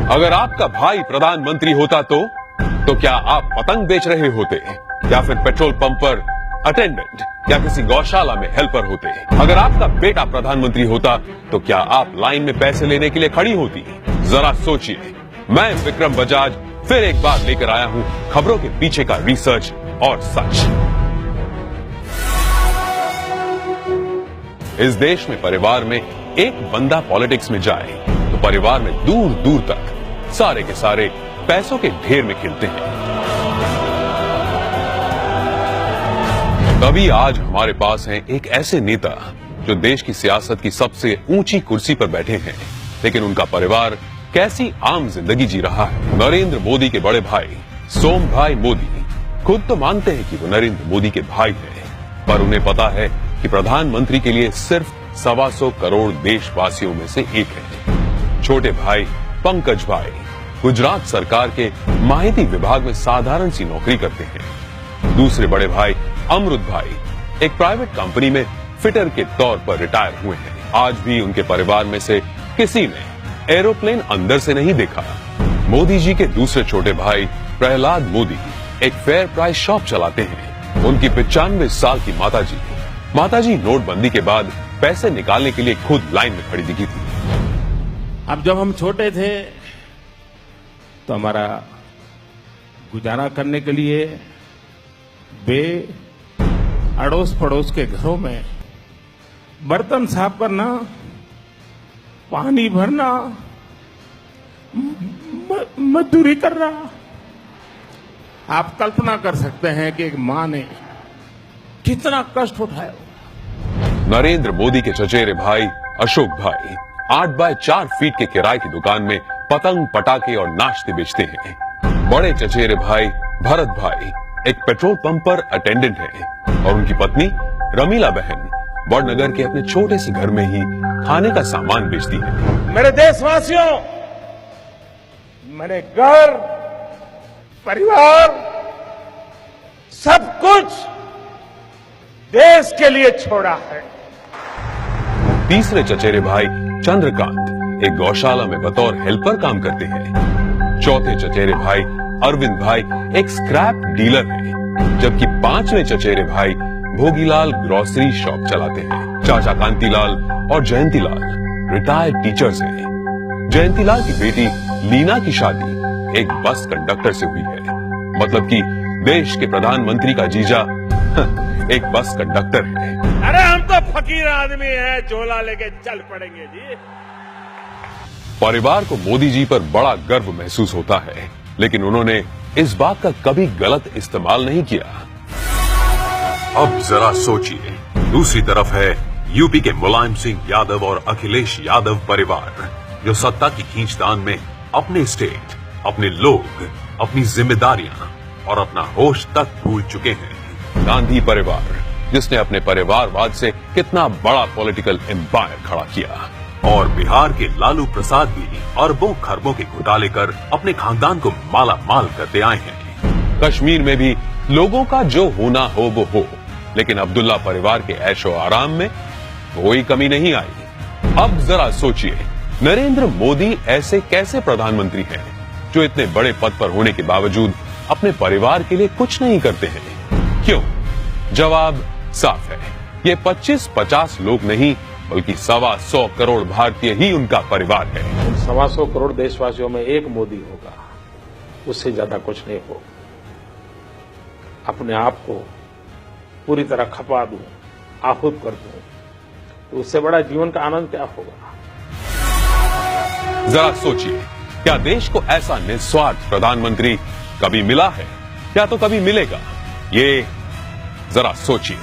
अगर आपका भाई प्रधानमंत्री होता तो क्या आप पतंग बेच रहे होते या फिर पेट्रोल पंप पर अटेंडेंट या किसी गौशाला में हेल्पर होते? अगर आपका बेटा प्रधानमंत्री होता तो क्या आप लाइन में पैसे लेने के लिए खड़ी होती? जरा सोचिए। मैं विक्रम बजाज फिर एक बार लेकर आया हूं खबरों के पीछे का रिसर्च और सच। इस देश में परिवार में एक बंदा पॉलिटिक्स में जाए तो परिवार में दूर दूर तक सारे के सारे पैसों के ढेर में खिलते हैं। तभी आज हमारे पास हैं एक ऐसे नेता जो देश की सियासत की सबसे ऊंची कुर्सी पर बैठे हैं, लेकिन उनका परिवार कैसी आम जिंदगी जी रहा है। नरेंद्र मोदी के बड़े भाई सोम भाई मोदी खुद तो मानते हैं कि वो नरेंद्र मोदी के भाई हैं, पर उन्हें पता है कि प्रधानमंत्री के लिए सिर्फ 125 करोड़ देशवासियों में से एक है। छोटे भाई पंकज भाई गुजरात सरकार के माहिती विभाग में साधारण सी नौकरी करते हैं। दूसरे बड़े भाई अमृत भाई एक प्राइवेट कंपनी में फिटर के तौर पर रिटायर हुए हैं। आज भी उनके परिवार में से किसी ने एरोप्लेन अंदर से नहीं देखा। मोदी जी के दूसरे छोटे भाई प्रहलाद मोदी एक फेयर प्राइस शॉप चलाते हैं। उनकी 95 साल की माताजी नोटबंदी के बाद पैसे निकालने के लिए खुद लाइन में खड़ी दिखी थी। अब जब हम छोटे थे तो हमारा गुजारा करने के लिए वे अड़ोस पड़ोस के घरों में बर्तन साफ करना, पानी भरना, मजदूरी करना। आप कल्पना कर सकते हैं कि एक मां ने कितना कष्ट उठाया। नरेंद्र मोदी के चचेरे भाई अशोक भाई 8 बाय 4 फीट के किराए की दुकान में पतंग पटाखे और नाश्ते बेचते हैं। बड़े चचेरे भाई भरत भाई एक पेट्रोल पंप पर अटेंडेंट है और उनकी पत्नी रमीला बहन बड़नगर के अपने छोटे से घर में ही खाने का सामान बेचती है। मेरे देशवासियों, मैंने घर, परिवार, सब कुछ देश के लिए छोड़ा है। तीसरे चचेरे भाई चंद्रकांत एक गौशाला में बतौर हेल्पर काम करते हैं। चौथे चचेरे भाई अरविंद भाई एक स्क्रैप डीलर हैं, जबकि पांचवें चचेरे भाई भोगीलाल ग्रोसरी शॉप चलाते हैं। चाचा कांतीलाल और जयंतीलाल रिटायर्ड टीचर्स हैं। जयंतीलाल की बेटी लीना की शादी एक बस कंडक्टर से हुई है, मतलब कि देश के प्रधानमंत्री का जीजा एक बस कंडक्टर है। अरे हम तो फकीर आदमी हैं, झोला लेके चल पड़ेंगे जी। परिवार को मोदी जी पर बड़ा गर्व महसूस होता है, लेकिन उन्होंने इस बात का कभी गलत इस्तेमाल नहीं किया। अब जरा सोचिए, दूसरी तरफ है यूपी के मुलायम सिंह यादव और अखिलेश यादव परिवार, जो सत्ता की खींचतान में अपने स्टेट, अपने लोग, अपनी जिम्मेदारियां और अपना होश तक भूल चुके हैं। गांधी परिवार, जिसने अपने परिवारवाद से कितना बड़ा पॉलिटिकल एम्पायर खड़ा किया, और बिहार के लालू प्रसाद भी अरबों खरबों के घोटाले कर अपने खानदान को माला माल करते आए हैं। कश्मीर में भी लोगों का जो होना हो वो हो, लेकिन अब्दुल्ला परिवार के ऐशो आराम में कोई कमी नहीं आई। अब जरा सोचिए, नरेंद्र मोदी ऐसे कैसे प्रधानमंत्री हैं जो इतने बड़े पद पर होने के बावजूद अपने परिवार के लिए कुछ नहीं करते हैं? क्यों? जवाब साफ है, ये 25-50 लोग नहीं बल्कि 125 करोड़ भारतीय ही उनका परिवार है। 125 करोड़ देशवासियों में एक मोदी होगा, उससे ज्यादा कुछ नहीं होगा। अपने आप को पूरी तरह खपा दूं, आहूत कर दूं, तो उससे बड़ा जीवन का आनंद क्या होगा? जरा सोचिए, क्या देश को ऐसा निस्वार्थ प्रधानमंत्री कभी मिला है या तो कभी मिलेगा? ये जरा सोचिए।